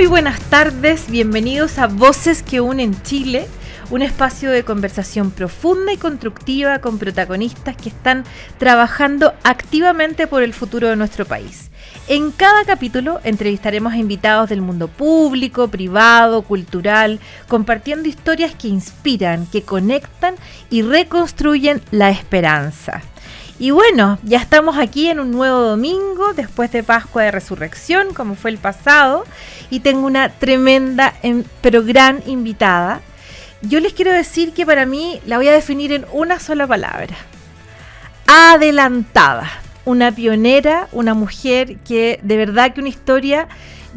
Muy buenas tardes, bienvenidos a Voces que Unen Chile, un espacio de conversación profunda y constructiva con protagonistas que están trabajando activamente por el futuro de nuestro país. En cada capítulo entrevistaremos a invitados del mundo público, privado, cultural, compartiendo historias que inspiran, que conectan y reconstruyen la esperanza. Y bueno, ya estamos aquí en un nuevo domingo, después de Pascua de Resurrección, como fue el pasado, y tengo una tremenda, pero gran invitada. Yo les quiero decir que para mí la voy a definir en una sola palabra: adelantada. Una pionera, una mujer que de verdad que una historia.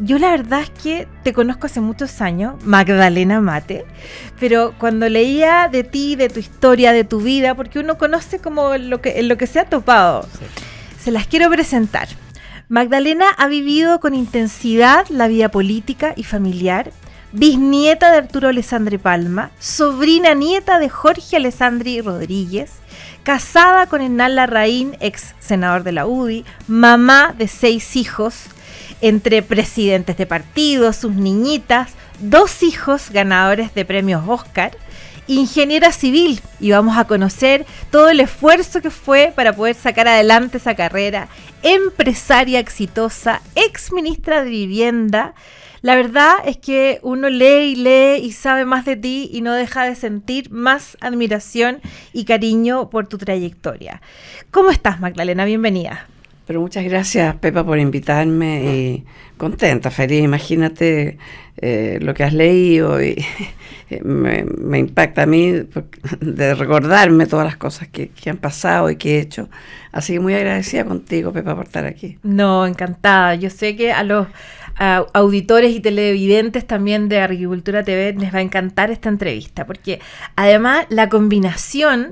Yo la verdad es que te conozco hace muchos años, Magdalena Matte, pero cuando leía de ti, de tu historia, de tu vida, porque uno conoce como en lo que se ha topado, sí. Se las quiero presentar. Magdalena ha vivido con intensidad la vida política y familiar, bisnieta de Arturo Alessandri Palma, sobrina nieta de Jorge Alessandri Rodríguez, casada con Hernán Larraín, ex senador de la UDI, mamá de 6 hijos, entre presidentes de partidos, sus niñitas, 2 hijos ganadores de premios Oscar, ingeniera civil, y vamos a conocer todo el esfuerzo que fue para poder sacar adelante esa carrera, empresaria exitosa, ex ministra de Vivienda. La verdad es que uno lee y sabe más de ti y no deja de sentir más admiración y cariño por tu trayectoria. ¿Cómo estás, Magdalena? Bienvenida. Pero muchas gracias, Pepa, por invitarme y contenta, feliz. Imagínate lo que has leído y me impacta a mí de recordarme todas las cosas que han pasado y que he hecho. Así que muy agradecida contigo, Pepa, por estar aquí. No, encantada. Yo sé que a los auditores y televidentes también de Agricultura TV les va a encantar esta entrevista, porque además la combinación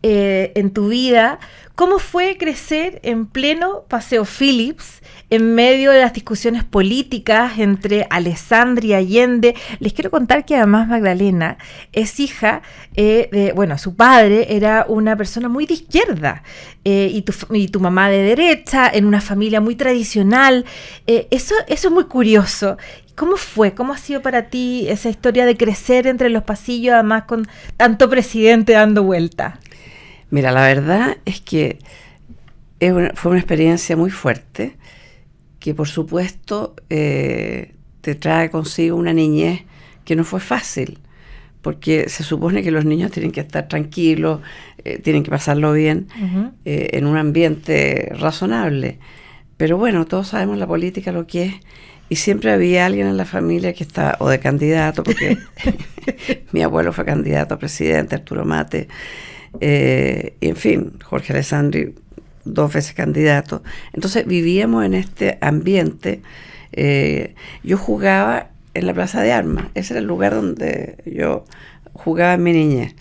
en tu vida, ¿cómo fue crecer en pleno Paseo Phillips, en medio de las discusiones políticas entre Alessandri y Allende? Les quiero contar que además Magdalena es hija su padre era una persona muy de izquierda, y tu mamá de derecha, en una familia muy tradicional. Eso es muy curioso. ¿Cómo fue? ¿Cómo ha sido para ti esa historia de crecer entre los pasillos, además con tanto presidente dando vuelta? Mira, la verdad es que fue una experiencia muy fuerte, que por supuesto te trae consigo una niñez que no fue fácil, porque se supone que los niños tienen que estar tranquilos, tienen que pasarlo bien, uh-huh, en un ambiente razonable. Pero bueno, todos sabemos la política lo que es, y siempre había alguien en la familia que estaba, o de candidato, porque mi abuelo fue candidato a presidente, Arturo Matte, y en fin, Jorge Alessandri 2 veces candidato. Entonces vivíamos en este ambiente. Yo jugaba en la Plaza de Armas, ese era el lugar donde yo jugaba en mi niñez,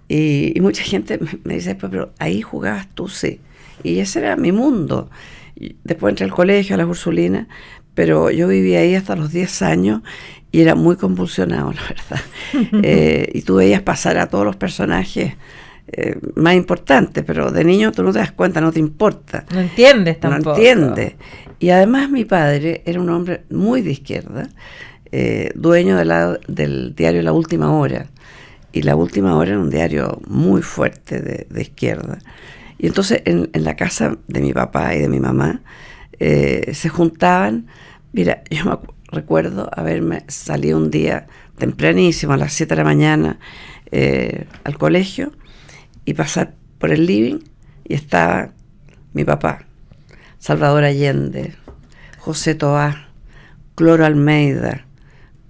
y mucha gente me dice, pero ahí jugabas tú, sí, y ese era mi mundo. Y después entré al colegio, a las Ursulinas, pero yo vivía ahí hasta los 10 años y era muy convulsionado, la verdad. Y tú veías pasar a todos los personajes más importante, pero de niño tú no te das cuenta, no te importa. No entiendes tampoco. No entiendes. Y además mi padre era un hombre muy de izquierda, dueño del diario La Última Hora. Y La Última Hora era un diario muy fuerte de izquierda. Y entonces en la casa de mi papá y de mi mamá se juntaban. Mira, yo recuerdo haberme salido un día tempranísimo, a las 7 de la mañana, al colegio, y pasar por el living, y estaba mi papá, Salvador Allende, José Toá, Cloro Almeida,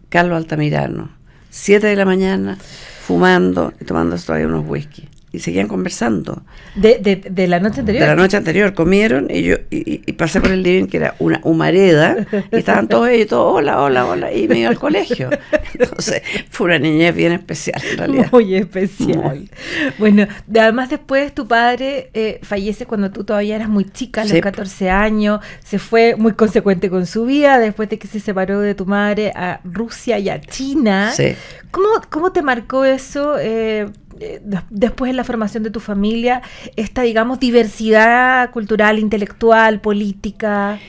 Carlos Altamirano, 7 de la mañana, fumando y tomando todavía unos whisky. Y seguían conversando. ¿De la noche anterior? De la noche anterior. Comieron y yo y pasé por el living, que era una humareda, y estaban todos ellos, todos, hola, y me iba al colegio. Entonces, fue una niñez bien especial, en realidad. Muy especial. Muy. Bueno, además después tu padre fallece cuando tú todavía eras muy chica, a los 14 años, se fue muy consecuente con su vida, después de que se separó de tu madre a Rusia y a China. Sí. ¿Cómo te marcó eso después en la formación de tu familia, esta, digamos, diversidad cultural, intelectual, política?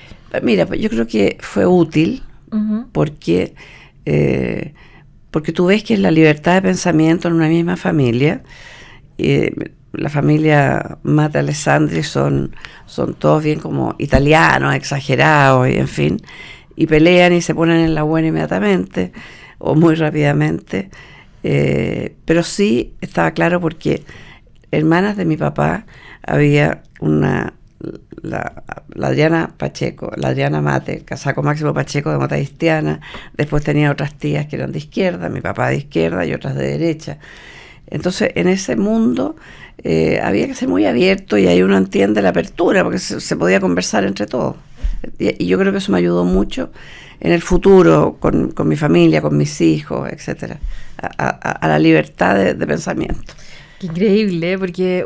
Mira, yo creo que fue útil, Ujú. porque, porque tú ves que es la libertad de pensamiento en una misma familia. La familia Mate Alessandri son todos bien como italianos, exagerados, y en fin, y pelean y se ponen en la buena inmediatamente o muy rápidamente. Pero sí estaba claro porque hermanas de mi papá había la Adriana Pacheco, la Adriana Mate, casada con Máximo Pacheco, de cristiana. Después tenía otras tías que eran de izquierda, mi papá de izquierda y otras de derecha. Entonces, en ese mundo había que ser muy abierto, y ahí uno entiende la apertura, porque se podía conversar entre todos. Y yo creo que eso me ayudó mucho en el futuro, con mi familia, con mis hijos, etcétera, a la libertad de pensamiento. Qué increíble, porque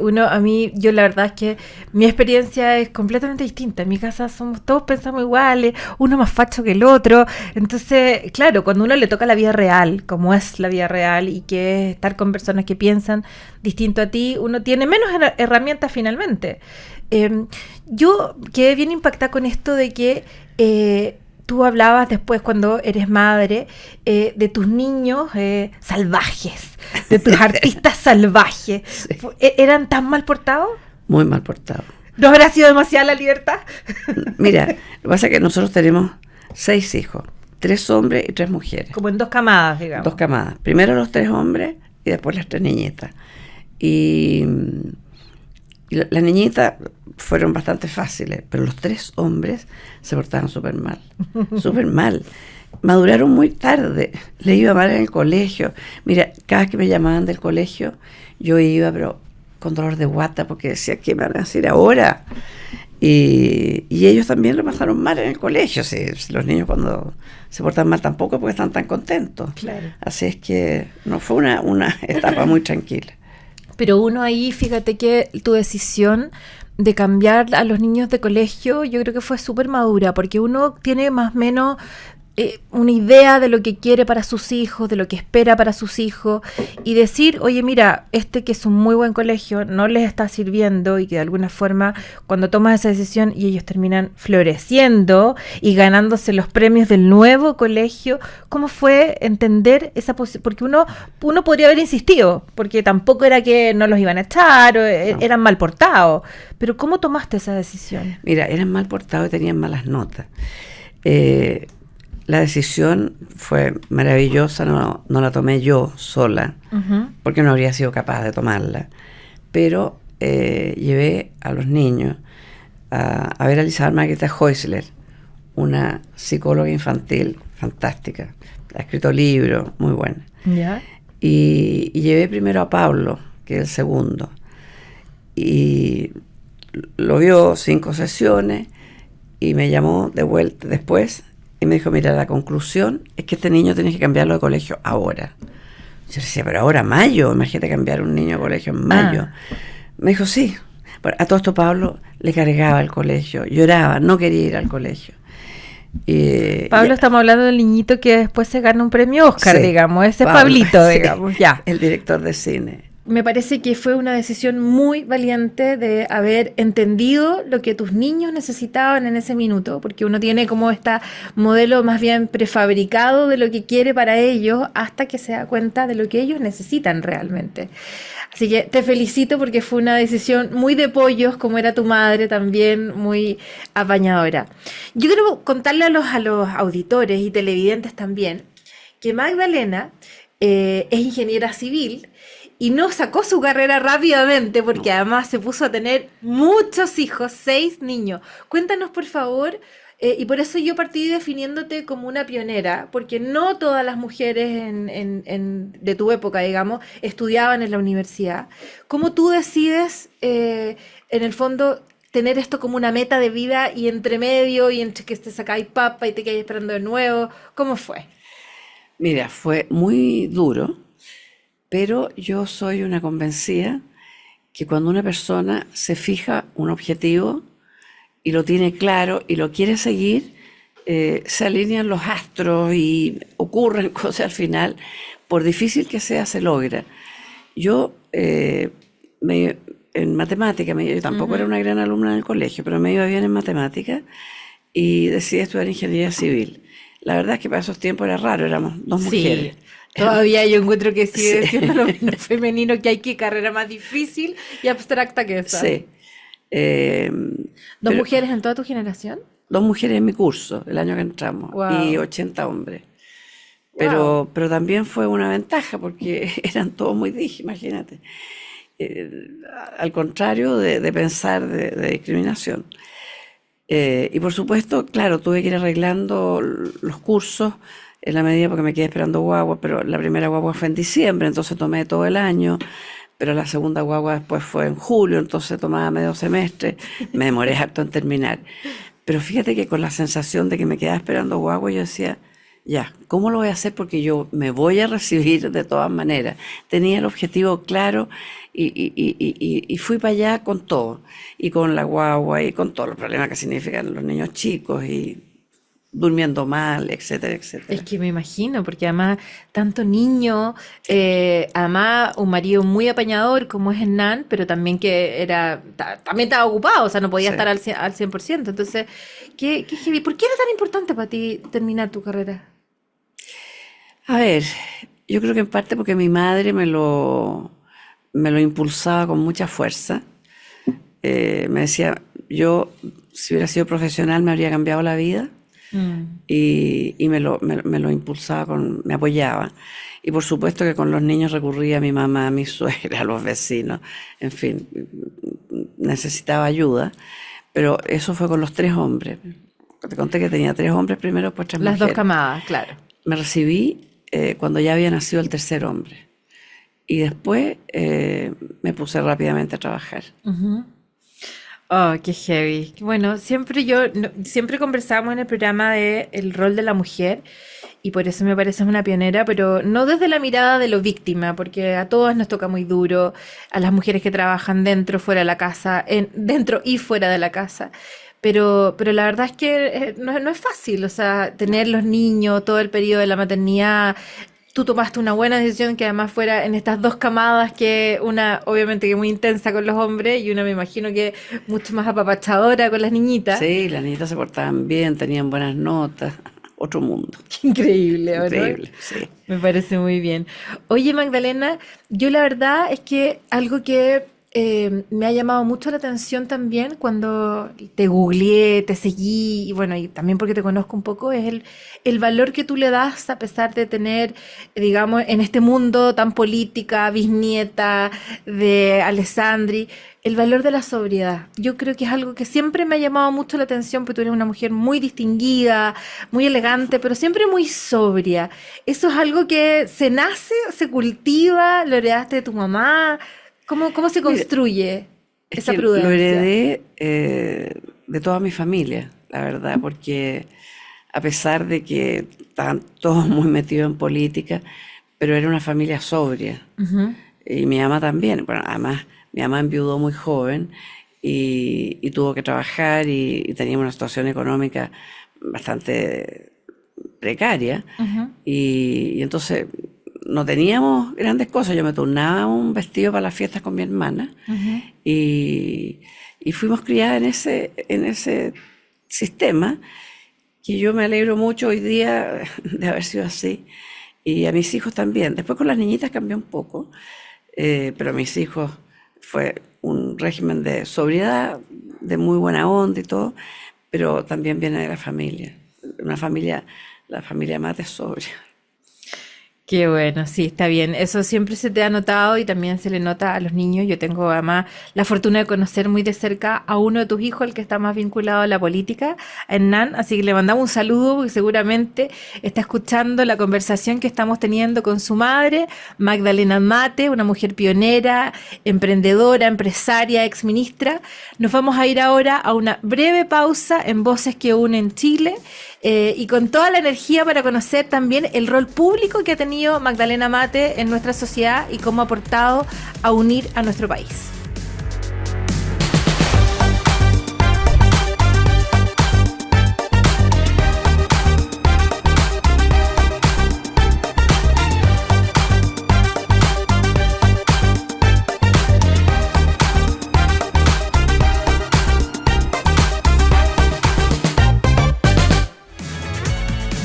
yo la verdad es que mi experiencia es completamente distinta. En mi casa todos pensamos iguales, uno más facho que el otro. Entonces, claro, cuando uno le toca la vida real, como es la vida real, y que es estar con personas que piensan distinto a ti, uno tiene menos herramientas finalmente. Yo quedé bien impactada con esto de que tú hablabas después, cuando eres madre, de tus niños salvajes, de tus artistas salvajes. Sí. ¿Eran tan mal portados? Muy mal portado. ¿No habrá sido demasiada la libertad? Mira, lo que pasa es que nosotros tenemos 6 hijos, 3 hombres y 3 mujeres. Como en 2 camadas, digamos. 2 camadas. Primero los 3 hombres y después las 3 niñitas. Y las niñitas fueron bastante fáciles, pero los 3 hombres se portaban súper mal, súper mal. Maduraron muy tarde, le iba mal en el colegio. Mira, cada vez que me llamaban del colegio, yo iba, pero con dolor de guata, porque decía, ¿qué me van a decir ahora? Y ellos también lo pasaron mal en el colegio. Si los niños cuando se portan mal tampoco, porque están tan contentos. Claro. Así es que no fue una etapa muy tranquila. Pero uno ahí, fíjate que tu decisión de cambiar a los niños de colegio, yo creo que fue súper madura, porque uno tiene más o menos una idea de lo que quiere para sus hijos, de lo que espera para sus hijos, y decir, oye, mira, que es un muy buen colegio, no les está sirviendo, y que de alguna forma, cuando tomas esa decisión y ellos terminan floreciendo y ganándose los premios del nuevo colegio, ¿cómo fue entender esa posibilidad? Porque uno podría haber insistido, porque tampoco era que no los iban a echar, o eran mal portados, pero ¿cómo tomaste esa decisión? Mira, eran mal portados y tenían malas notas. La decisión fue maravillosa, no la tomé yo sola, porque no habría sido capaz de tomarla, pero llevé a los niños a ver a Elizabeth Margarita Häusler, una psicóloga infantil fantástica, ha escrito libros muy buenos. ¿Ya? Y llevé primero a Pablo, que es el segundo, y lo vio 5 sesiones y me llamó de vuelta después. Y me dijo, mira, la conclusión es que este niño tienes que cambiarlo de colegio ahora. Yo decía, pero ahora mayo, imagínate cambiar un niño de colegio en mayo. Me dijo, sí. Bueno, a todo esto Pablo le cargaba el colegio, lloraba, no quería ir al colegio. Pablo, estamos hablando del niñito que después se gana un premio Oscar, sí, digamos, ese Pablo, Pablito, sí, digamos, ya. El director de cine. Me parece que fue una decisión muy valiente de haber entendido lo que tus niños necesitaban en ese minuto, porque uno tiene como este modelo más bien prefabricado de lo que quiere para ellos hasta que se da cuenta de lo que ellos necesitan realmente. Así que te felicito porque fue una decisión muy de pollos, como era tu madre también, muy apañadora. Yo quiero contarle a los auditores y televidentes también que Magdalena es ingeniera civil, y no sacó su carrera rápidamente porque además se puso a tener muchos hijos, 6 niños. Cuéntanos, por favor, y por eso yo partí definiéndote como una pionera, porque no todas las mujeres de tu época, digamos, estudiaban en la universidad. ¿Cómo tú decides, en el fondo, tener esto como una meta de vida y entre medio, y entre que te sacáis papa y te quedáis esperando de nuevo? ¿Cómo fue? Mira, fue muy duro. Pero yo soy una convencida que cuando una persona se fija un objetivo y lo tiene claro y lo quiere seguir, se alinean los astros y ocurren cosas al final. Por difícil que sea, se logra. Yo, en matemática, yo tampoco era una gran alumna en el colegio, pero me iba bien en matemática y decidí estudiar ingeniería civil. La verdad es que para esos tiempos era raro, éramos dos mujeres. Todavía yo encuentro que sigue Sí. siendo lo menos femenino, que hay que carrera más difícil y abstracta que esa. Sí. ¿Dos Pero mujeres en toda tu generación? 2 mujeres en mi curso, el año que entramos, y Wow. 80 hombres. Wow. Pero también fue una ventaja porque eran todos muy imagínate. Eh, Al contrario de pensar de discriminación. Y por supuesto, claro, tuve que ir arreglando los cursos en la medida porque me quedé esperando guagua, pero la primera guagua fue en diciembre, entonces tomé todo el año, pero la segunda guagua después fue en julio, entonces tomaba medio semestre, me demoré harto en terminar. Pero fíjate que con la sensación de que me quedaba esperando guagua, yo decía, ya, ¿cómo lo voy a hacer? Porque yo me voy a recibir de todas maneras. Tenía el objetivo claro y fui para allá con todo. Y con la guagua y con todos los problemas que significan los niños chicos y durmiendo mal, etcétera, Es etcétera. que me imagino, porque además tanto niño, además un marido muy apañador como es Hernán, pero también que era, también estaba ocupado, o sea, no podía Sí. estar al 100%. Entonces, qué heavy. ¿Por qué era tan importante para ti terminar tu carrera? A ver, yo creo que en parte porque mi madre me lo impulsaba con mucha fuerza. Me decía, yo si hubiera sido profesional me habría cambiado la vida. Mm. Y me lo impulsaba, me apoyaba. Y por supuesto que con los niños recurría a mi mamá, a mi suegra, a los vecinos, en fin, necesitaba ayuda. Pero eso fue con los 3 hombres. Te conté que tenía 3 hombres primero, pues 3 Las dos mujeres. camadas, claro. Me recibí cuando ya había nacido el tercer hombre. Y después me puse rápidamente a trabajar. Ujú. Oh, qué heavy. Bueno, siempre conversamos en el programa de el rol de la mujer y por eso me pareces una pionera, pero no desde la mirada de lo víctima, porque a todas nos toca muy duro, a las mujeres que trabajan dentro, fuera de la casa, dentro y fuera de la casa. Pero la verdad es que no es fácil, o sea, tener los niños, todo el periodo de la maternidad. Tú tomaste una buena decisión que además fuera en estas dos camadas, que una obviamente que muy intensa con los hombres y una me imagino que mucho más apapachadora con las niñitas. Sí, las niñitas se portaban bien, tenían buenas notas. Otro mundo. Qué increíble, ¿o no? Increíble, sí. Me parece muy bien. Oye, Magdalena, yo la verdad es que algo que me ha llamado mucho la atención también cuando te googleé, te seguí, y bueno, y también porque te conozco un poco, es el valor que tú le das a pesar de tener, digamos, en este mundo tan política, bisnieta de Alessandri, el valor de la sobriedad. Yo creo que es algo que siempre me ha llamado mucho la atención, porque tú eres una mujer muy distinguida, muy elegante, pero siempre muy sobria. ¿Eso es algo que se nace, se cultiva, lo heredaste de tu mamá? ¿Cómo se Mira, construye es esa que lo prudencia? heredé de toda mi familia, la verdad, porque a pesar de que estaban todos muy metidos en política, pero era una familia sobria. Ujú. Y mi mamá también. Bueno, además, mi mamá enviudó muy joven y tuvo que trabajar y teníamos una situación económica bastante precaria. Ujú. Y entonces no teníamos grandes cosas. Yo me turnaba un vestido para las fiestas con mi hermana Ujú. y fuimos criadas en ese sistema que yo me alegro mucho hoy día de haber sido así. Y a mis hijos también. Después con las niñitas cambió un poco, pero a mis hijos fue un régimen de sobriedad, de muy buena onda y todo, pero también viene de la familia. La familia Mate es sobria. Qué bueno, sí, está bien. Eso siempre se te ha notado y también se le nota a los niños. Yo tengo además la fortuna de conocer muy de cerca a uno de tus hijos, el que está más vinculado a la política, a Hernán. Así que le mandamos un saludo porque seguramente está escuchando la conversación que estamos teniendo con su madre, Magdalena Mate, una mujer pionera, emprendedora, empresaria, exministra. Nos vamos a ir ahora a una breve pausa en Voces que Unen Chile. Y con toda la energía para conocer también el rol público que ha tenido Magdalena Mate en nuestra sociedad y cómo ha aportado a unir a nuestro país.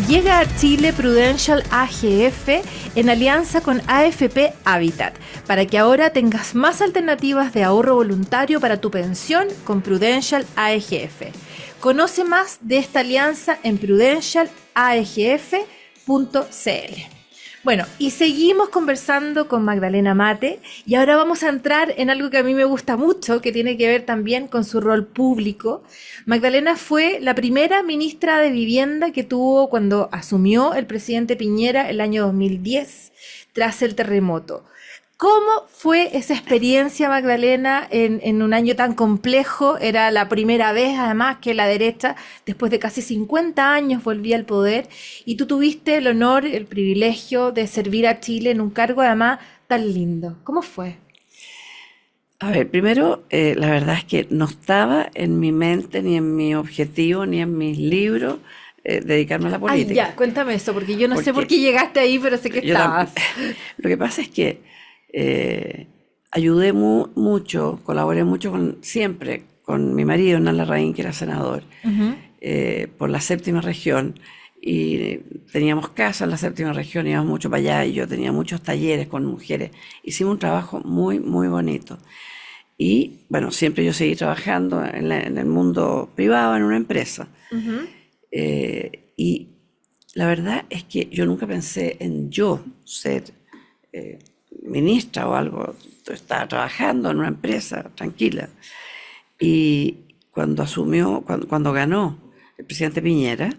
Y Llega a Chile Prudential AGF en alianza con AFP Habitat, para que ahora tengas más alternativas de ahorro voluntario para tu pensión con Prudential AGF. Conoce más de esta alianza en prudentialagf.cl. Bueno, y seguimos conversando con Magdalena Mate, y ahora vamos a entrar en algo que a mí me gusta mucho, que tiene que ver también con su rol público. Magdalena fue la primera ministra de Vivienda que tuvo cuando asumió el presidente Piñera el año 2010, tras el terremoto. ¿Cómo fue esa experiencia, Magdalena, en un año tan complejo? Era la primera vez, además, que la derecha, después de casi 50 años, volvía al poder, y tú tuviste el honor, el privilegio de servir a Chile en un cargo, además, tan lindo. ¿Cómo fue? A ver, primero, la verdad es que no estaba en mi mente, ni en mi objetivo, ni en mis libros, dedicarme a la política. Ay, ya, cuéntame eso, porque yo no sé por qué llegaste ahí, pero sé que estabas. Lo que pasa es que ayudé mucho, colaboré mucho siempre con mi marido, Hernán Larraín, que era senador, por la séptima región, y teníamos casa en la séptima región, íbamos mucho para allá, y yo tenía muchos talleres con mujeres. Hicimos un trabajo muy, muy bonito. Y bueno, siempre yo seguí trabajando en el mundo privado, en una empresa. Y la verdad es que yo nunca pensé en yo ser ministra o algo. Estaba trabajando en una empresa tranquila, y cuando ganó el presidente Piñera,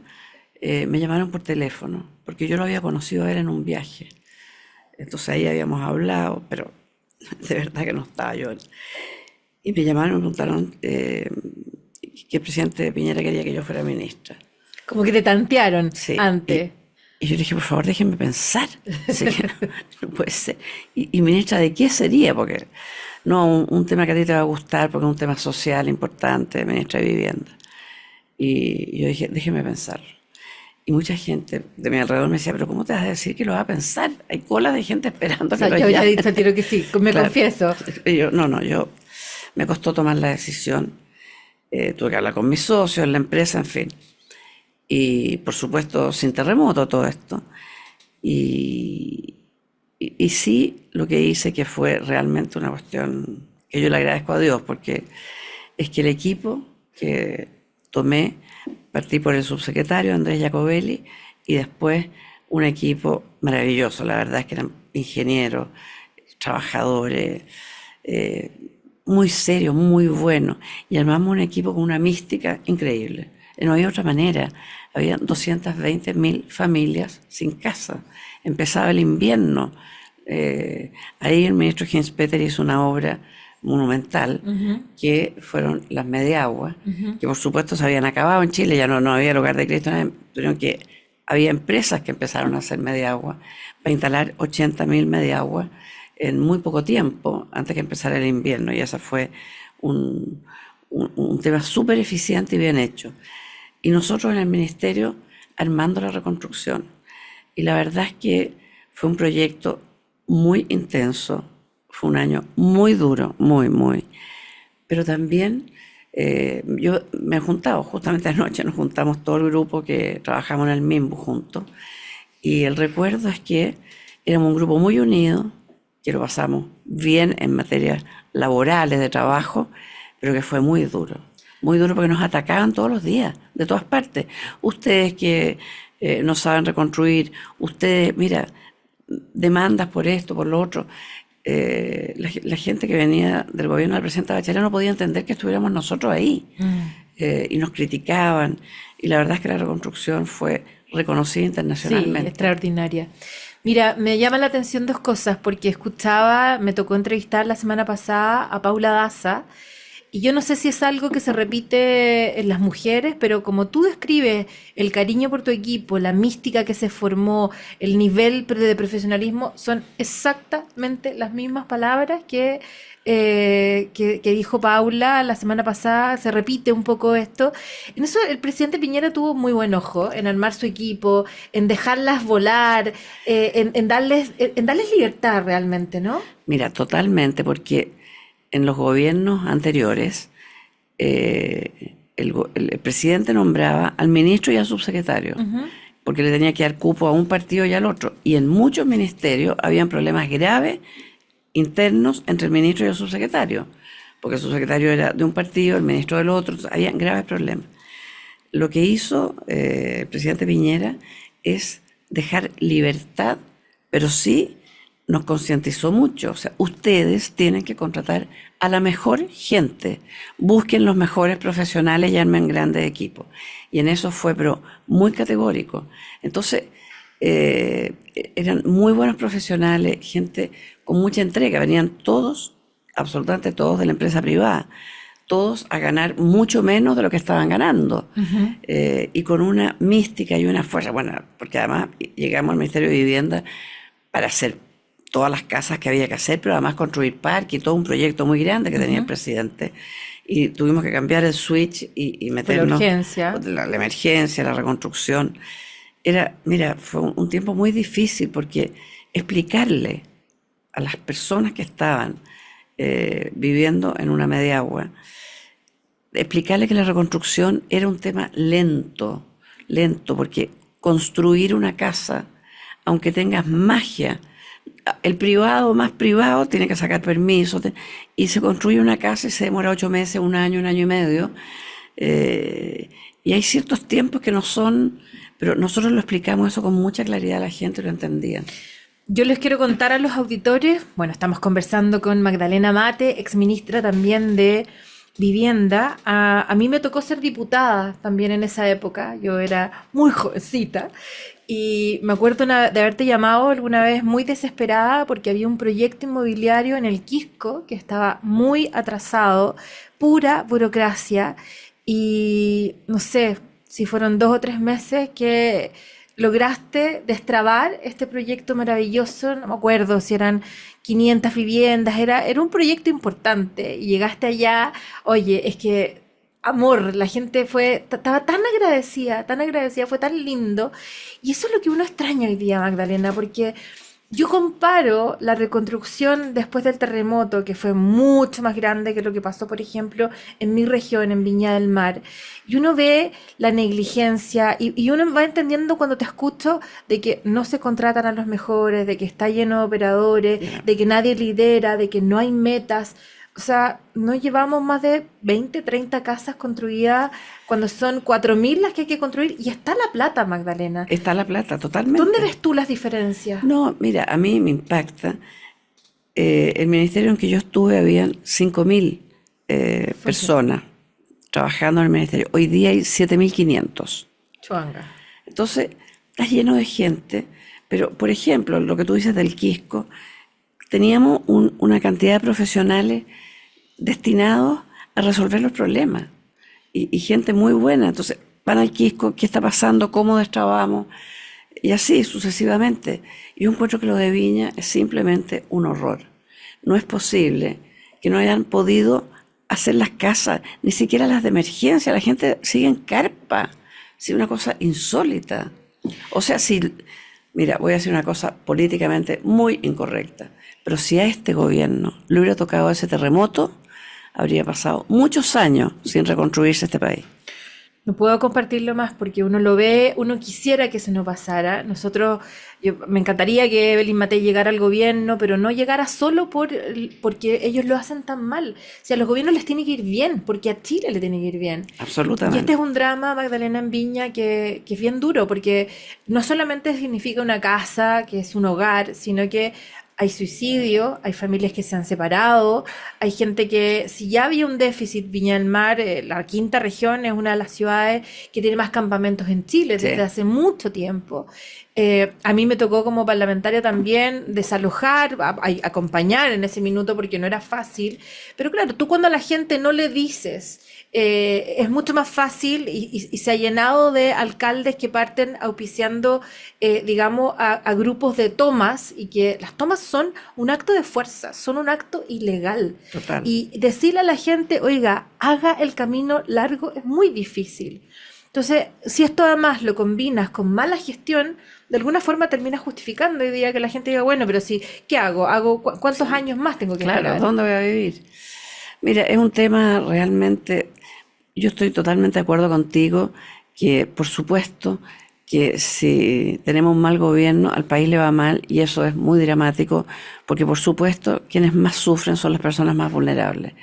me llamaron por teléfono porque yo lo había conocido a él en un viaje. Entonces ahí habíamos hablado, pero de verdad que no estaba yo. Y me llamaron y me preguntaron que el presidente Piñera quería que yo fuera ministra. Como que te tantearon, sí, antes. Y yo dije, por favor, déjenme pensar. Así que no puede ser. ¿Y ministra de qué sería? Porque no, un tema que a ti te va a gustar, porque es un tema social importante, ministra de Vivienda. Y yo dije, déjenme pensar. Y mucha gente de mi alrededor me decía, pero ¿cómo te vas a decir que lo vas a pensar? Hay colas de gente esperando que lo yo llamen. ya he dicho al tiro que sí, me confieso. Y yo, me costó tomar la decisión. Tuve que hablar con mis socios, en la empresa, en fin. Y por supuesto sin terremoto todo esto, y sí, lo que hice, que fue realmente una cuestión que yo le agradezco a Dios, porque es que el equipo que tomé, partí por el subsecretario Andrés Jacobelli, y después un equipo maravilloso. La verdad es que eran ingenieros, trabajadores, muy serios, muy buenos, y armamos un equipo con una mística increíble. No había otra manera. Había 220.000 familias sin casa. Empezaba el invierno. Ahí el ministro Hinspeter hizo una obra monumental, que fueron las mediaguas, que por supuesto se habían acabado en Chile, ya no había lugar de Cristo, pero que había empresas que empezaron a hacer mediaguas para instalar 80.000 mediaguas en muy poco tiempo, antes que empezara el invierno, y ese fue un tema súper eficiente y bien hecho. Y nosotros en el ministerio armando la reconstrucción. Y la verdad es que fue un proyecto muy intenso, fue un año muy duro, muy. Pero también yo me he juntado, justamente anoche nos juntamos todo el grupo que trabajamos en el MIMBU juntos. Y el recuerdo es que éramos un grupo muy unido, que lo pasamos bien en materias laborales, de trabajo, pero que fue muy duro. Muy duro porque nos atacaban todos los días, de todas partes. Ustedes que no saben reconstruir, ustedes, mira, demandas por esto, por lo otro. La gente que venía del gobierno del presidente Bachelet no podía entender que estuviéramos nosotros ahí. Y nos criticaban. Y la verdad es que la reconstrucción fue reconocida internacionalmente. Sí, extraordinaria. Mira, me llama la atención dos cosas, porque me tocó entrevistar la semana pasada a Paula Daza. Y yo no sé si es algo que se repite en las mujeres, pero como tú describes el cariño por tu equipo, la mística que se formó, el nivel de profesionalismo, son exactamente las mismas palabras que dijo Paula la semana pasada. Se repite un poco esto. En eso el presidente Piñera tuvo muy buen ojo, en armar su equipo, en dejarlas volar, en darles libertad realmente, ¿no? Mira, totalmente, porque en los gobiernos anteriores, el presidente nombraba al ministro y al subsecretario. porque le tenía que dar cupo a un partido y al otro. Y en muchos ministerios habían problemas graves internos entre el ministro y el subsecretario, porque el subsecretario era de un partido, el ministro del otro, habían graves problemas. Lo que hizo el presidente Piñera es dejar libertad, pero sí nos concientizó mucho. O sea, ustedes tienen que contratar a la mejor gente, busquen los mejores profesionales y armen grandes equipos. Y en eso fue, pero muy categórico. Entonces, eran muy buenos profesionales, gente con mucha entrega, venían todos, absolutamente todos de la empresa privada, todos a ganar mucho menos de lo que estaban ganando, y con una mística y una fuerza, bueno, porque además llegamos al Ministerio de Vivienda para hacer todas las casas que había que hacer, pero además construir parques y todo un proyecto muy grande que tenía el presidente, y tuvimos que cambiar el switch y meternos la emergencia, la reconstrucción. Mira, fue un tiempo muy difícil porque explicarle a las personas que estaban viviendo en una media agua, explicarle que la reconstrucción era un tema lento, porque construir una casa, aunque tengas magia, el privado más privado tiene que sacar permiso, y se construye una casa y se demora 8 meses, un año y medio, y hay ciertos tiempos que no son, pero nosotros lo explicamos eso con mucha claridad, la gente lo entendía. Yo les quiero contar a los auditores, bueno, estamos conversando con Magdalena Mate, exministra también de Vivienda. A mí me tocó ser diputada también en esa época, yo era muy jovencita, y me acuerdo de haberte llamado alguna vez muy desesperada porque había un proyecto inmobiliario en el Quisco que estaba muy atrasado, pura burocracia, y no sé si fueron 2 o 3 meses que lograste destrabar este proyecto maravilloso. No me acuerdo si eran 500 viviendas, era un proyecto importante, y llegaste allá, oye, es que amor, la gente estaba tan agradecida, fue tan lindo, y eso es lo que uno extraña hoy día, Magdalena, porque yo comparo la reconstrucción después del terremoto, que fue mucho más grande que lo que pasó, por ejemplo, en mi región, en Viña del Mar, y uno ve la negligencia, y uno va entendiendo cuando te escucho de que no se contratan a los mejores, de que está lleno de operadores, de que nadie lidera, de que no hay metas. O sea, no llevamos más de 20, 30 casas construidas cuando son 4.000 las que hay que construir, y está la plata, Magdalena. Está la plata, totalmente. ¿Dónde ves tú las diferencias? No, mira, a mí me impacta. El ministerio en que yo estuve habían 5.000 personas trabajando en el ministerio. Hoy día hay 7.500. Chuanga. Entonces, está lleno de gente. Pero, por ejemplo, lo que tú dices del Quisco, teníamos una cantidad de profesionales destinados a resolver los problemas, y gente muy buena. Entonces van al Quisco, ¿qué está pasando? ¿Cómo destrabamos? Y así sucesivamente. Yo encuentro que lo de Viña es simplemente un horror. No es posible que no hayan podido hacer las casas, ni siquiera las de emergencia. La gente sigue en carpa. Sí, una cosa insólita. O sea, mira, voy a decir una cosa políticamente muy incorrecta, pero si a este gobierno le hubiera tocado ese terremoto, habría pasado muchos años sin reconstruirse este país. No puedo compartirlo más porque uno lo ve, uno quisiera que eso no pasara. Me encantaría que Evelyn Matei llegara al gobierno, pero no llegara solo porque ellos lo hacen tan mal. O sea, a los gobiernos les tiene que ir bien, porque a Chile le tiene que ir bien. Absolutamente. Y este es un drama, Magdalena, en Viña, que es bien duro, porque no solamente significa una casa, que es un hogar, sino que hay suicidio, hay familias que se han separado, hay gente que, si ya había un déficit, Viña del Mar, la quinta región es una de las ciudades que tiene más campamentos en Chile desde hace mucho tiempo. A mí me tocó como parlamentaria también desalojar, acompañar en ese minuto porque no era fácil, pero claro, tú cuando a la gente no le dices, es mucho más fácil, y se ha llenado de alcaldes que parten auspiciando, digamos, a grupos de tomas, y que las tomas son un acto de fuerza, son un acto ilegal. Total. Y decirle a la gente, oiga, haga el camino largo, es muy difícil. Entonces, si esto además lo combinas con mala gestión, de alguna forma terminas justificando, y diría que la gente diga, bueno, pero sí, ¿qué hago? ¿Cuántos años más tengo que esperar? Claro, ¿dónde voy a vivir? Mira, es un tema realmente. Yo estoy totalmente de acuerdo contigo que, por supuesto, que si tenemos un mal gobierno, al país le va mal, y eso es muy dramático, porque por supuesto quienes más sufren son las personas más vulnerables.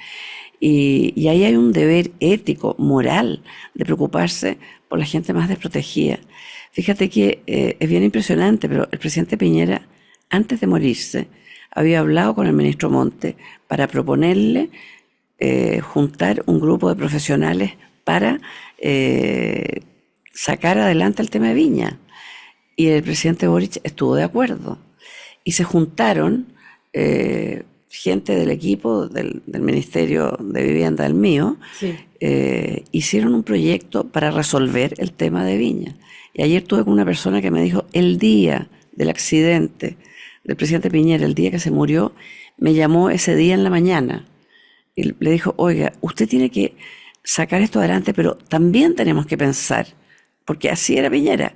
Y ahí hay un deber ético, moral, de preocuparse por la gente más desprotegida. Fíjate que es bien impresionante, pero el presidente Piñera, antes de morirse, había hablado con el ministro Monte para proponerle juntar un grupo de profesionales para sacar adelante el tema de Viña. Y el presidente Boric estuvo de acuerdo. Y se juntaron gente del equipo del Ministerio de Vivienda, del mío, Sí. hicieron un proyecto para resolver el tema de Viña. Y ayer estuve con una persona que me dijo, el día del accidente del presidente Piñera, el día que se murió, me llamó ese día en la mañana y le dijo, oiga, usted tiene que sacar esto adelante, pero también tenemos que pensar, porque así era Piñera.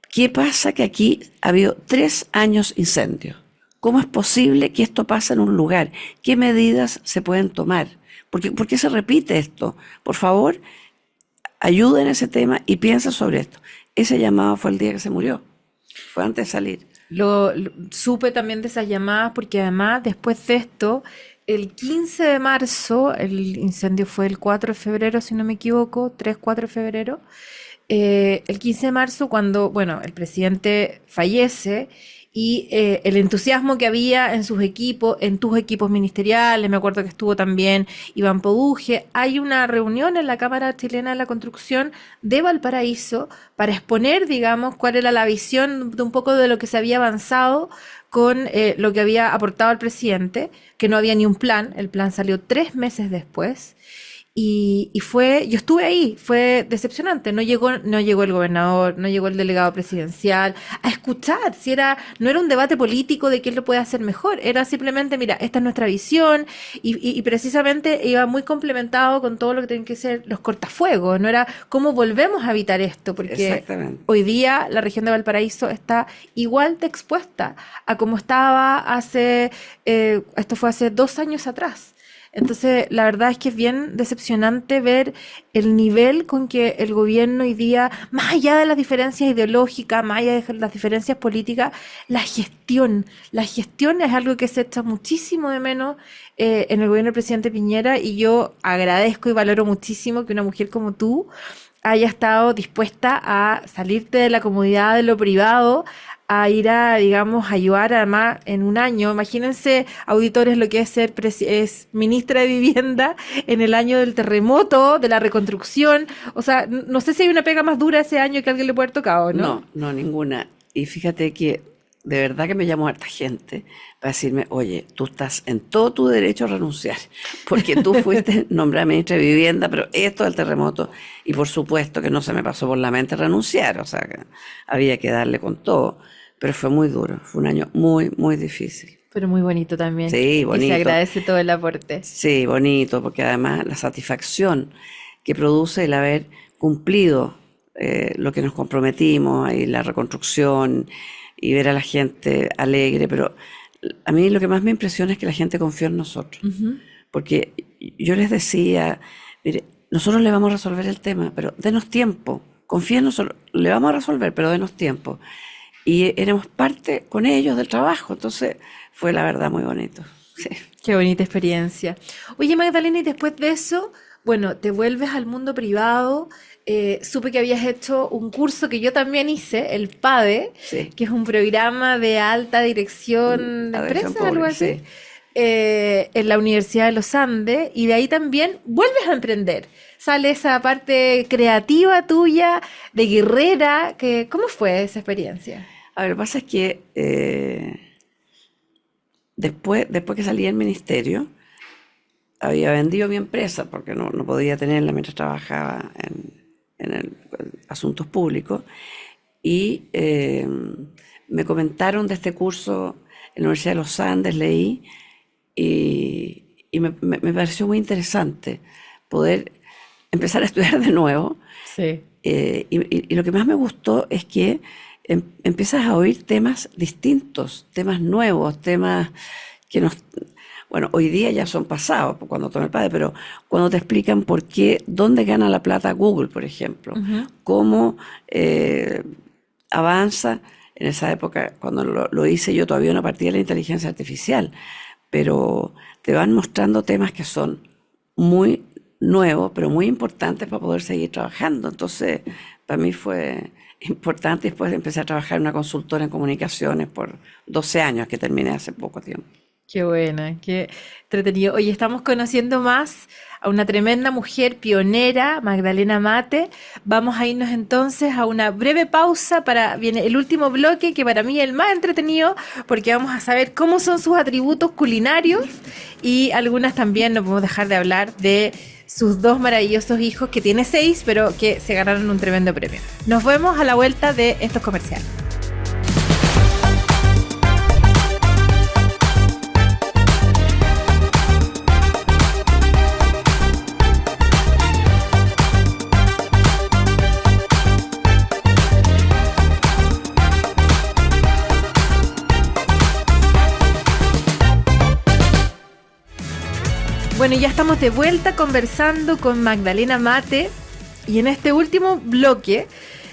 ¿Qué pasa que aquí ha habido 3 años incendios? ¿Cómo es posible que esto pase en un lugar? ¿Qué medidas se pueden tomar? ¿Por qué se repite esto? Por favor, ayuda en ese tema y piensa sobre esto. Ese llamado fue el día que se murió. Fue antes de salir. Supe también de esas llamadas porque además después de esto, el 15 de marzo, el incendio fue el 4 de febrero, si no me equivoco, 3-4 de febrero. El 15 de marzo, cuando, bueno, el presidente fallece y el entusiasmo que había en sus equipos, en tus equipos ministeriales, me acuerdo que estuvo también Iván Poduje, hay una reunión en la Cámara Chilena de la Construcción de Valparaíso para exponer, digamos, cuál era la visión de un poco de lo que se había avanzado con lo que había aportado el presidente, que no había ni un plan, el plan salió 3 meses después. Y fue, yo estuve ahí, fue decepcionante, no llegó el gobernador, no llegó el delegado presidencial a escuchar, no era un debate político de quién lo puede hacer mejor, era simplemente, mira, esta es nuestra visión, y precisamente iba muy complementado con todo lo que tienen que ser los cortafuegos, no era cómo volvemos a evitar esto, porque hoy día la región de Valparaíso está igual de expuesta a como estaba esto fue hace 2 años atrás. Entonces, la verdad es que es bien decepcionante ver el nivel con que el gobierno hoy día, más allá de las diferencias ideológicas, más allá de las diferencias políticas, la gestión es algo que se echa muchísimo de menos en el gobierno del presidente Piñera, y yo agradezco y valoro muchísimo que una mujer como tú haya estado dispuesta a salirte de la comodidad de lo privado, a ir a, digamos, ayudar además en un año. Imagínense, auditores, lo que es ser es ministra de Vivienda en el año del terremoto, de la reconstrucción. O sea, no sé si hay una pega más dura ese año que a alguien le puede haber tocado, ¿no? No, ninguna. Y fíjate que de verdad que me llamó harta gente para decirme, oye, tú estás en todo tu derecho a renunciar, porque tú fuiste nombrada ministra de Vivienda, pero esto del terremoto, y por supuesto que no se me pasó por la mente renunciar, o sea, que había que darle con todo. Pero fue muy duro, fue un año muy, muy difícil. Pero muy bonito también. Sí, bonito. Y se agradece todo el aporte. Sí, bonito, porque además la satisfacción que produce el haber cumplido lo que nos comprometimos, ahí la reconstrucción y ver a la gente alegre, pero a mí lo que más me impresiona es que la gente confía en nosotros. Porque yo les decía, mire, nosotros le vamos a resolver el tema, pero denos tiempo, confía en nosotros, le vamos a resolver, pero denos tiempo. Y éramos parte con ellos del trabajo, entonces fue la verdad muy bonito. Sí. Qué bonita experiencia. Oye, Magdalena, y después de eso, bueno, te vuelves al mundo privado. Supe que habías hecho un curso que yo también hice, el PADE, Sí. que es un programa de alta dirección de empresas, algo así, Sí. En la Universidad de los Andes, y de ahí también vuelves a emprender. Sale esa parte creativa tuya, de guerrera, ¿cómo fue esa experiencia? A ver, lo que pasa es que después que salí del ministerio, había vendido mi empresa porque no podía tenerla mientras trabajaba en asuntos públicos, y me comentaron de este curso en la Universidad de los Andes, leí, y me pareció muy interesante poder empezar a estudiar de nuevo. Sí. Y lo que más me gustó es que empiezas a oír temas distintos, temas nuevos, temas que nos... bueno, hoy día ya son pasados, cuando toma el padre, pero cuando te explican por qué, dónde gana la plata Google, por ejemplo, cómo avanza. En esa época, cuando lo hice yo, todavía no partía de la inteligencia artificial, pero te van mostrando temas que son muy nuevos, pero muy importantes para poder seguir trabajando. Entonces, para mí fue importante. Después empecé a trabajar en una consultora en comunicaciones por 12 años, que terminé hace poco tiempo. Qué buena, qué entretenido. Oye, estamos conociendo más a una tremenda mujer pionera, Magdalena Mate. Vamos a irnos entonces a una breve pausa viene el último bloque, que para mí es el más entretenido, porque vamos a saber cómo son sus atributos culinarios y algunas también, no podemos dejar de hablar de sus dos maravillosos hijos, que tiene 6, pero que se ganaron un tremendo premio. Nos vemos a la vuelta de estos comerciales. Bueno, ya estamos de vuelta conversando con Magdalena Mate, y en este último bloque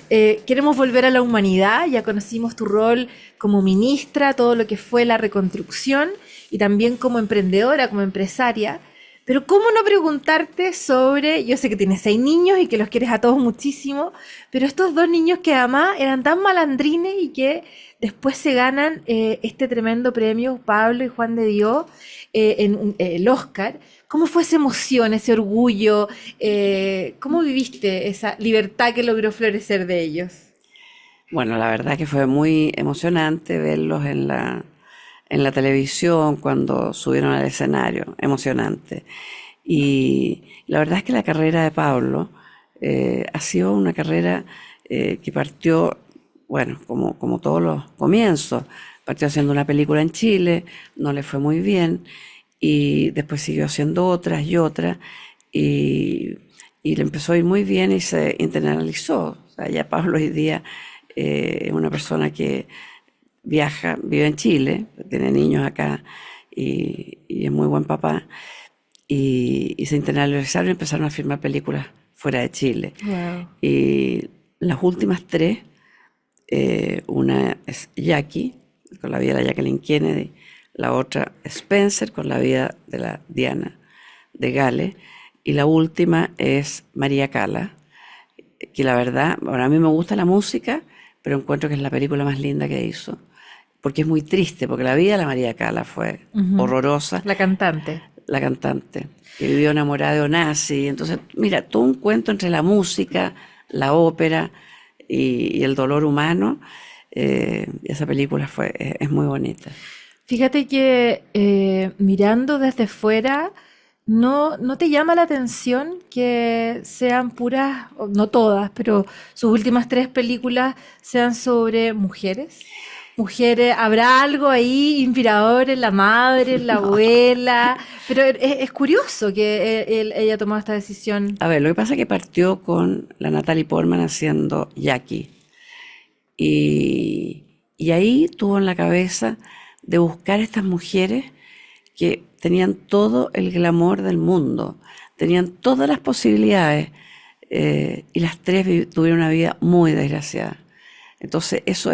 queremos volver a la humanidad. Ya conocimos tu rol como ministra, todo lo que fue la reconstrucción, y también como emprendedora, como empresaria. Pero ¿cómo no preguntarte sobre, yo sé que tienes 6 niños y que los quieres a todos muchísimo, pero estos 2 niños que además eran tan malandrines y que después se ganan este tremendo premio, Pablo y Juan de Dios, el Oscar? ¿Cómo fue esa emoción, ese orgullo? ¿Cómo viviste esa libertad que logró florecer de ellos? Bueno, la verdad que fue muy emocionante verlos en la televisión cuando subieron al escenario, emocionante. Y la verdad es que la carrera de Pablo ha sido una carrera que partió, bueno, como todos los comienzos, partió haciendo una película en Chile, no le fue muy bien, y después siguió haciendo otras y otras, y le empezó a ir muy bien y se internalizó. O sea, ya Pablo hoy día es una persona que viaja, vive en Chile, tiene niños acá y es muy buen papá, y se internalizaron y empezaron a filmar películas fuera de Chile. Wow. Y las últimas 3, una es Jackie, con la vida de la Jacqueline Kennedy, la otra Spencer, con la vida de la Diana de Gales, y la última es María Cala, que la verdad, bueno, a mí me gusta la música, pero encuentro que es la película más linda que hizo, porque es muy triste, porque la vida de la María Cala fue horrorosa. La cantante. La cantante, que vivió enamorada de Onassi. Entonces, mira, todo un cuento entre la música, la ópera y el dolor humano. Esa película es muy bonita. Fíjate que mirando desde fuera, ¿no te llama la atención que sean puras, no todas, pero sus últimas 3 películas sean sobre mujeres? Mujeres, ¿habrá algo ahí inspirador en la madre, en la abuela? Pero es curioso que ella haya tomado esta decisión. A ver, lo que pasa es que partió con la Natalie Portman haciendo Jackie. Y ahí tuvo en la cabeza de buscar estas mujeres que tenían todo el glamour del mundo, tenían todas las posibilidades, y las 3 tuvieron una vida muy desgraciada. Entonces eso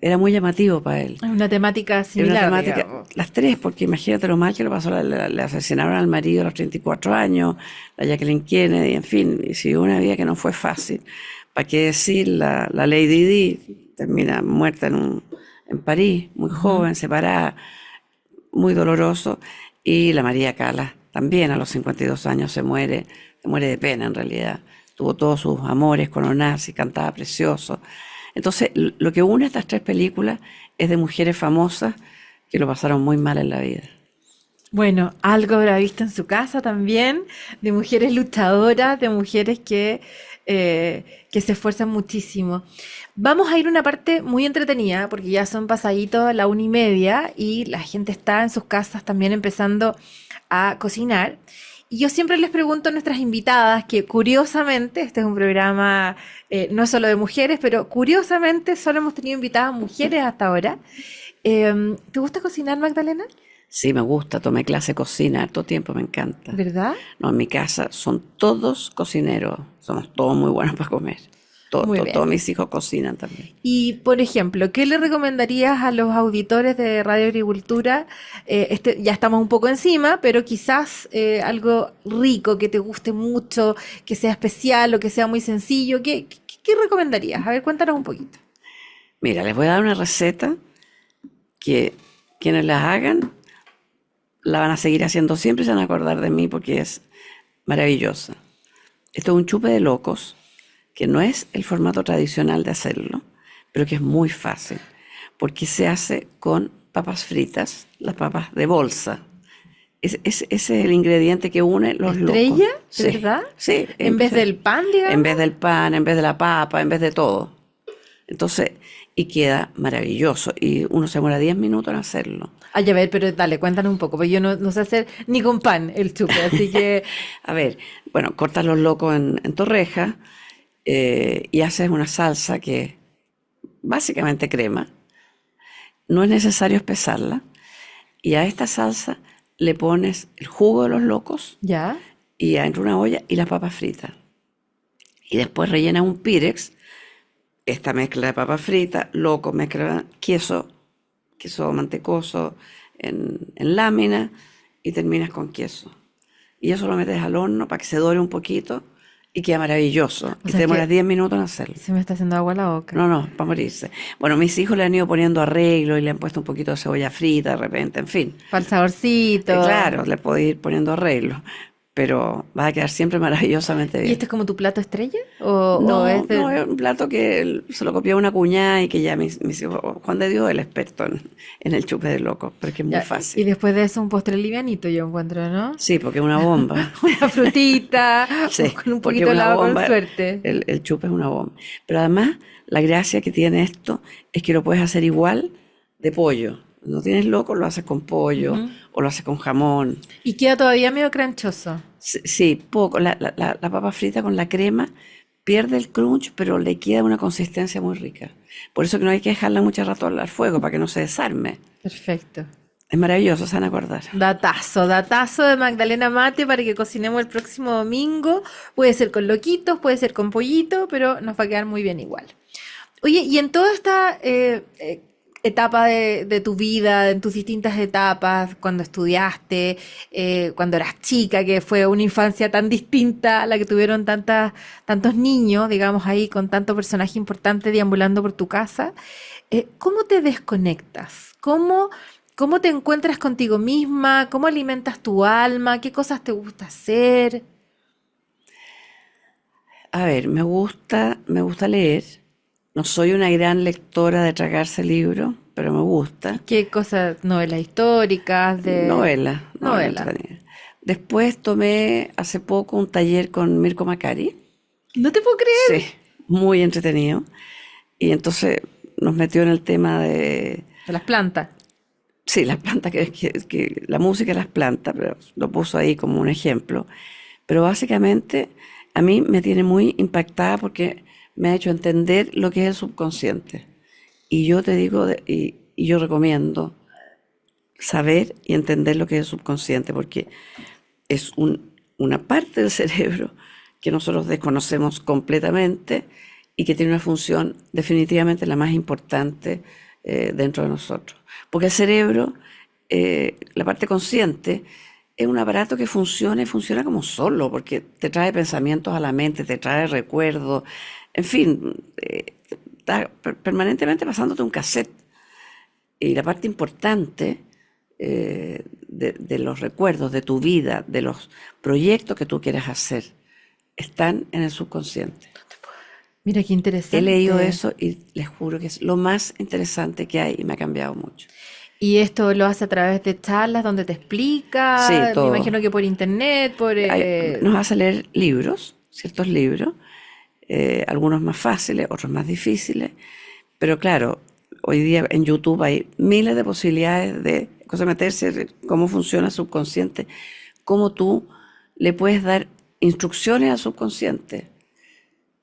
era muy llamativo para él. Una temática similar, digamos. Las 3, porque imagínate lo mal que lo pasó. Le asesinaron al marido a los 34 años, la Jacqueline Kennedy, en fin, y siguió una vida que no fue fácil. ¿Para qué decir? La Lady Di termina muerta en París, muy joven, separada, muy doloroso. Y la María Cala también a los 52 años se muere de pena en realidad. Tuvo todos sus amores con Onassi, cantaba precioso. Entonces, lo que une estas 3 películas es de mujeres famosas que lo pasaron muy mal en la vida. Bueno, algo habrá visto en su casa también, de mujeres luchadoras, de mujeres que se esfuerzan muchísimo. Vamos a ir a una parte muy entretenida, porque ya son pasaditos la 1:30 y la gente está en sus casas también empezando a cocinar. Y yo siempre les pregunto a nuestras invitadas, que curiosamente, este es un programa no solo de mujeres, pero curiosamente solo hemos tenido invitadas mujeres hasta ahora. ¿Te gusta cocinar, Magdalena? Sí, me gusta, tomé clase de cocina harto tiempo, me encanta. ¿Verdad? No, en mi casa son todos cocineros, somos todos muy buenos para comer. Muy bien. Todos mis hijos cocinan también. Y, por ejemplo, ¿qué le recomendarías a los auditores de Radio Agricultura? Ya estamos un poco encima, pero quizás algo rico que te guste mucho, que sea especial o que sea muy sencillo. ¿Qué recomendarías? A ver, cuéntanos un poquito. Mira, les voy a dar una receta que quienes la hagan la van a seguir haciendo siempre y se van a acordar de mí porque es maravillosa. Esto es un chupe de locos, que no es el formato tradicional de hacerlo, pero que es muy fácil, porque se hace con papas fritas, las papas de bolsa. Ese es el ingrediente que une los locos. ¿Estrella? ¿De Sí, verdad? sí. ¿En vez del pan, digamos? En vez del pan, en vez de la papa, en vez de todo. Entonces, y queda maravilloso. Y uno se demora 10 minutos en hacerlo. Ay, a ver, pero dale, cuéntanos un poco, porque yo no sé hacer ni con pan el chupe, así que A ver, bueno, cortas los locos en torrejas y haces una salsa que es básicamente crema. No es necesario espesarla. Y a esta salsa le pones el jugo de los locos ya. y adentro una olla y las papas fritas. Y después rellenas un pirex, esta mezcla de papas fritas, loco, mezcla queso mantecoso en lámina y terminas con queso. Y eso lo metes al horno para que se dore un poquito y queda maravilloso. O Y sea te demoras que 10 minutos en hacerlo. se me está haciendo agua la boca. No, para morirse. Bueno, mis hijos le han ido poniendo arreglo y le han puesto un poquito de cebolla frita de repente, en fin. Para el saborcito. Claro, le podéis ir poniendo arreglo, pero va a quedar siempre maravillosamente ¿Y bien. este es como tu plato estrella? ¿O No, es de... no, es un plato que se lo copió una cuñada y que ya mis hijos, Juan de Dios es el experto en el chupe de loco, pero es que es muy Ya, fácil. y después de eso un postre livianito yo encuentro, ¿no? Sí, porque es una bomba. Una frutita, Sí, con un porque poquito de una lava con bomba, suerte. el chupe es una bomba. Pero además, la gracia que tiene esto es que lo puedes hacer igual de pollo. No tienes loco, lo haces con pollo Ujú. o lo haces con jamón. Y queda todavía medio cranchoso. Sí, sí, poco. La papa frita con la crema pierde el crunch, pero le queda una consistencia muy rica. Por eso que no hay que dejarla mucho rato al fuego para que no se desarme. Perfecto. Es maravilloso, se van a acordar. Datazo de Magdalena Mate para que cocinemos el próximo domingo. Puede ser con loquitos, puede ser con pollito, pero nos va a quedar muy bien igual. Oye, y en toda esta etapa de tu vida, en tus distintas etapas, cuando estudiaste, cuando eras chica, que fue una infancia tan distinta a la que tuvieron tantos niños, digamos ahí, con tanto personaje importante deambulando por tu casa, ¿cómo te desconectas? ¿Cómo te encuentras contigo misma? ¿Cómo alimentas tu alma? ¿Qué cosas te gusta hacer? A ver, me gusta leer. No soy una gran lectora de tragarse libros, pero me gusta. ¿Qué cosas? ¿Novelas históricas? Novela Novela. entretenida. Después tomé hace poco un taller con Mirko Macari. No te puedo creer. Sí, muy entretenido. Y entonces nos metió en el tema De las plantas. sí, las plantas, que la música de las plantas, pero lo puso ahí como un ejemplo. Pero básicamente a mí me tiene muy impactada porque me ha hecho entender lo que es el subconsciente. Y yo te digo, y yo recomiendo saber y entender lo que es el subconsciente, porque es una parte del cerebro que nosotros desconocemos completamente y que tiene una función definitivamente la más importante dentro de nosotros. Porque el cerebro, la parte consciente, es un aparato que funciona y funciona como solo, porque te trae pensamientos a la mente, te trae recuerdos, en fin, está permanentemente pasándote un cassette. Y la parte importante de los recuerdos, de tu vida, de los proyectos que tú quieres hacer, están en el subconsciente. Mira qué interesante. He leído eso y les juro que es lo más interesante que hay y me ha cambiado mucho. ¿Y esto lo hace a través de charlas donde te explica? Sí, Me todo. imagino que por internet, Nos hace leer libros, ciertos libros, algunos más fáciles, otros más difíciles, pero claro, hoy día en YouTube hay miles de posibilidades de meterse, de cómo funciona el subconsciente, cómo tú le puedes dar instrucciones al subconsciente,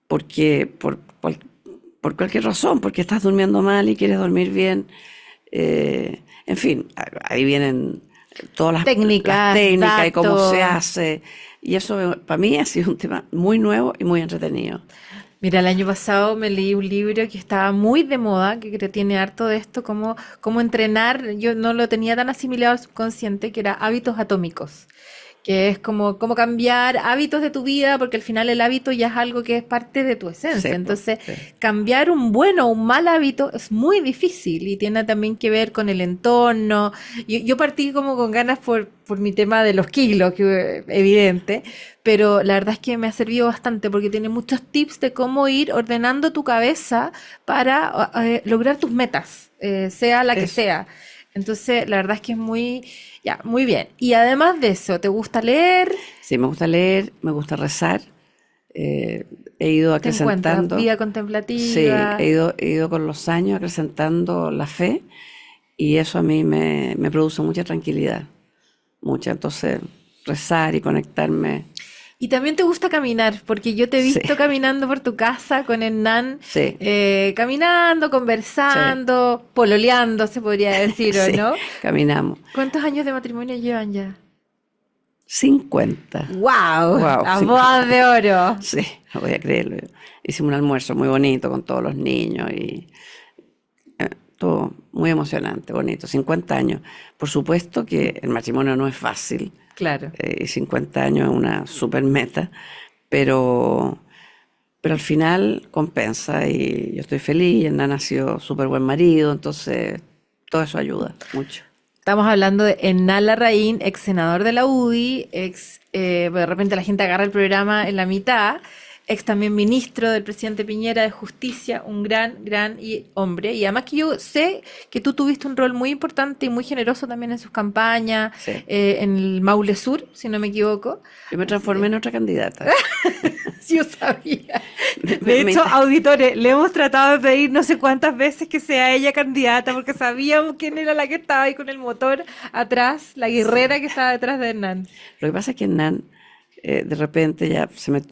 porque por cualquier razón, porque estás durmiendo mal y quieres dormir bien. En fin, ahí vienen todas las técnicas, técnicas y cómo datos. se hace. Y eso para mí ha sido un tema muy nuevo y muy entretenido. Mira, el año pasado me leí un libro que estaba muy de moda, que tiene harto de esto, cómo entrenar. Yo no lo tenía tan asimilado al subconsciente, que era Hábitos Atómicos, que es como cómo cambiar hábitos de tu vida, porque al final el hábito ya es algo que es parte de tu esencia. Sí, pues, Entonces, sí. cambiar un bueno o un mal hábito es muy difícil y tiene también que ver con el entorno. Yo partí como con ganas por mi tema de los kilos, que evidente, pero la verdad es que me ha servido bastante porque tiene muchos tips de cómo ir ordenando tu cabeza para lograr tus metas, sea la que Eso. sea. Entonces, la verdad es que es ya, muy bien. Y además de eso, ¿te gusta leer? Sí, me gusta leer, me gusta rezar. He ido ¿Te encuentras acrecentando, vida sí, contemplativa? he ido con los años acrecentando la fe y eso a mí me produce mucha tranquilidad, mucha. Entonces, rezar y conectarme, Y también te gusta caminar, porque yo te he sí, visto caminando por tu casa con Hernán, sí, caminando, sí, conversando, pololeando, se podría decir, ¿o sí, no? caminamos. ¿Cuántos años de matrimonio llevan ya? 50. ¡Wow! Wow, Las bodas 50. de oro. Sí, no voy a creerlo. Hicimos un almuerzo muy bonito con todos los niños y todo muy emocionante, bonito. 50 años. Por supuesto que el matrimonio no es fácil, Claro. y 50 años es una super meta, pero, pero al final compensa y yo estoy feliz. Hernán ha sido súper buen marido, entonces todo eso ayuda mucho. Estamos hablando de Hernán Larraín, ex senador de la UDI, de repente la gente agarra el programa en la mitad, ex también ministro del presidente Piñera de Justicia, un gran hombre. Y además que yo sé que tú tuviste un rol muy importante y muy generoso también en sus campañas, Sí. en el Maule Sur, si no me equivoco. Yo me Así transformé que en otra candidata. sí, yo sabía. Me- De me hecho, inter- auditores, le hemos tratado de pedir no sé cuántas veces que sea ella candidata, porque sabíamos quién era la que estaba ahí con el motor atrás, la guerrera que estaba detrás de Hernán. Lo que pasa es que Hernán, de repente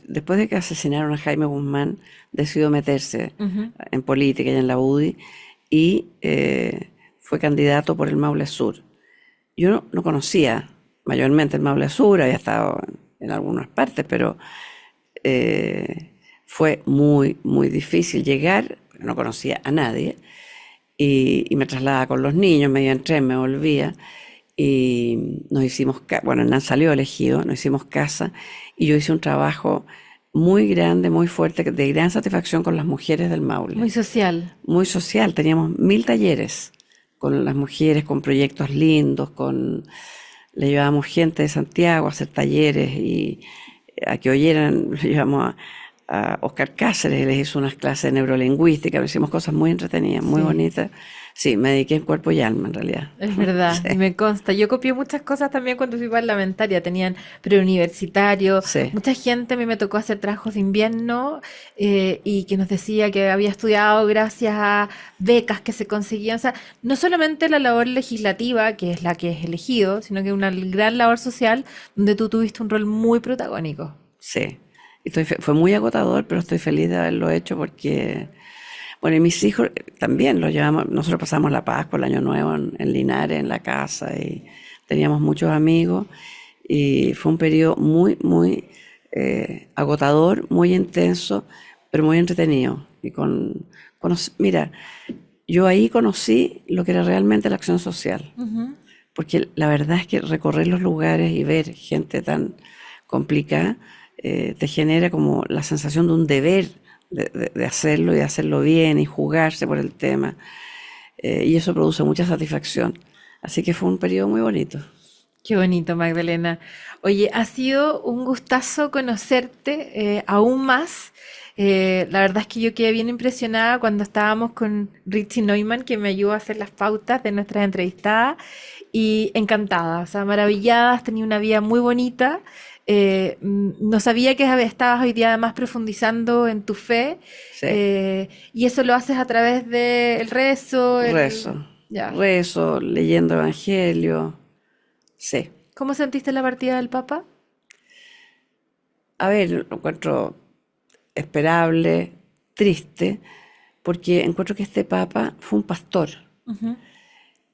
después de que asesinaron a Jaime Guzmán, decidió meterse Ujú. en política y en la UDI y fue candidato por el Maule Sur. Yo no conocía mayormente el Maule Sur, había estado en algunas partes, pero fue muy difícil llegar, porque no conocía a nadie, y me trasladaba con los niños, me iba en tren, me volvía, y nos hicimos, bueno, Hernán salió elegido, nos hicimos casa, y yo hice un trabajo muy grande, muy fuerte, de gran satisfacción con las mujeres del Muy Maule, social. muy social, teníamos 1000 talleres con las mujeres, con proyectos lindos, le llevábamos gente de Santiago a hacer talleres y a que oyeran, le llevamos a Oscar Cáceres, les hizo unas clases de neurolingüística, hicimos cosas muy entretenidas, muy Sí, bonitas. Sí, me dediqué en cuerpo y alma en realidad. es verdad, Sí, y me consta. Yo copié muchas cosas también cuando fui parlamentaria. Tenían preuniversitario, sí, mucha gente a mí me tocó hacer trabajos de invierno y que nos decía que había estudiado gracias a becas que se conseguían. O sea, no solamente la labor legislativa, que es la que es elegido, sino que una gran labor social donde tú tuviste un rol muy protagónico. sí. Y fue muy agotador, pero estoy feliz de haberlo hecho porque, bueno, y mis hijos también los llevamos, nosotros pasamos la Pascua, el Año Nuevo en Linares, en la casa, y teníamos muchos amigos, y fue un periodo muy agotador, muy intenso, pero muy entretenido. Mira, yo ahí conocí lo que era realmente la acción social, Ujú. porque la verdad es que recorrer los lugares y ver gente tan complicada te genera como la sensación de un deber de hacerlo y de hacerlo bien y jugarse por el tema. Y eso produce mucha satisfacción. Así que fue un periodo muy bonito. Qué bonito, Magdalena. Oye, ha sido un gustazo conocerte aún más. La verdad es que yo quedé bien impresionada cuando estábamos con Richie Neumann, que me ayudó a hacer las pautas de nuestras entrevistadas, y encantada, o sea, maravillada, has tenido una vida muy bonita. No sabía que estabas hoy día además profundizando en tu fe, Sí, y eso lo haces a través del rezo, rezo, ya. rezo, leyendo evangelio. Sí. ¿Cómo sentiste la partida del Papa? A ver, lo encuentro esperable, triste, porque encuentro que este papa fue un pastor. Ujú.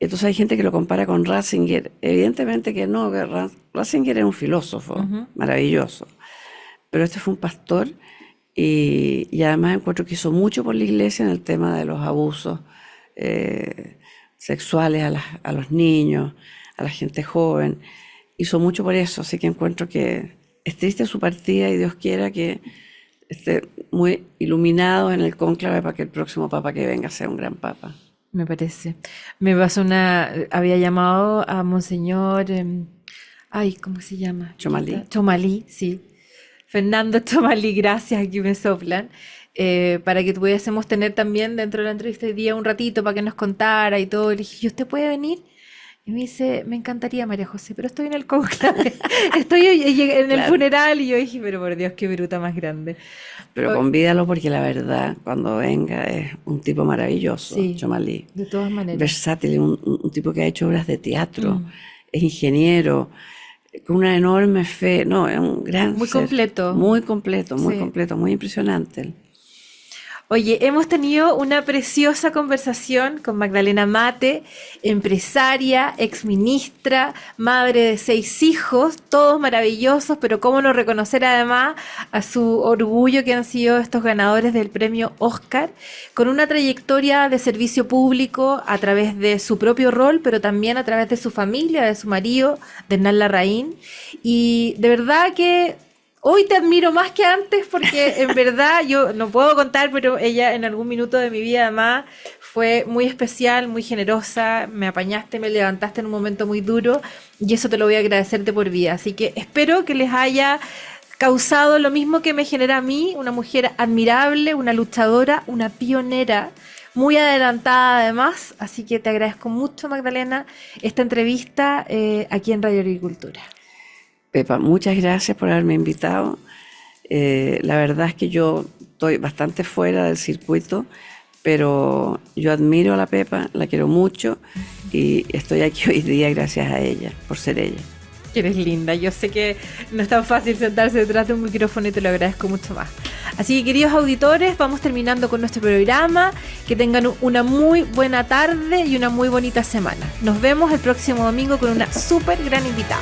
Entonces hay gente que lo compara con Ratzinger. Evidentemente que no, que Ratzinger era un filósofo maravilloso, pero este fue un pastor y además encuentro que hizo mucho por la iglesia en el tema de los abusos sexuales a los niños, a la gente joven. Hizo mucho por eso, así que encuentro que es triste su partida y Dios quiera que esté muy iluminado en el cónclave para que el próximo papa que venga sea un gran papa. Me parece. Me pasó había llamado a Monseñor, ¿cómo se llama? Chomalí. Chomalí, sí. Fernando Chomalí, gracias, aquí me soplan. Para que pudiésemos tener también dentro de la entrevista hoy día un ratito para que nos contara y todo. Le dije, ¿y usted puede venir? Y me dice, me encantaría, María José, pero estoy en el conclave, estoy en el funeral. Y yo dije, pero por Dios, qué bruta más grande. Pero convídalo porque la verdad, cuando venga, es un tipo maravilloso, Sí, Chomalí. de todas maneras. Versátil, un tipo que ha hecho obras de teatro, es ingeniero, con una enorme fe. No, es un gran Muy ser. completo. Muy completo, muy Sí. completo, muy impresionante. Oye, hemos tenido una preciosa conversación con Magdalena Mate, empresaria, exministra, madre de 6 hijos, todos maravillosos, pero cómo no reconocer además a su orgullo que han sido estos ganadores del premio Oscar, con una trayectoria de servicio público a través de su propio rol, pero también a través de su familia, de su marido, de Hernán Larraín. Y de verdad que hoy te admiro más que antes porque en verdad yo no puedo contar, pero ella en algún minuto de mi vida además fue muy especial, muy generosa, me apañaste, me levantaste en un momento muy duro y eso te lo voy a agradecer de por vida. Así que espero que les haya causado lo mismo que me genera a mí, una mujer admirable, una luchadora, una pionera, muy adelantada además. Así que te agradezco mucho, Magdalena, esta entrevista aquí en Radio Agricultura. Pepa, muchas gracias por haberme invitado. La verdad es que yo estoy bastante fuera del circuito, pero yo admiro a la Pepa, la quiero mucho y estoy aquí hoy día gracias a ella, por ser ella. Eres linda, yo sé que no es tan fácil sentarse detrás de un micrófono y te lo agradezco mucho más. Así que, queridos auditores, vamos terminando con nuestro programa. Que tengan una muy buena tarde y una muy bonita semana. Nos vemos el próximo domingo con una súper gran invitada.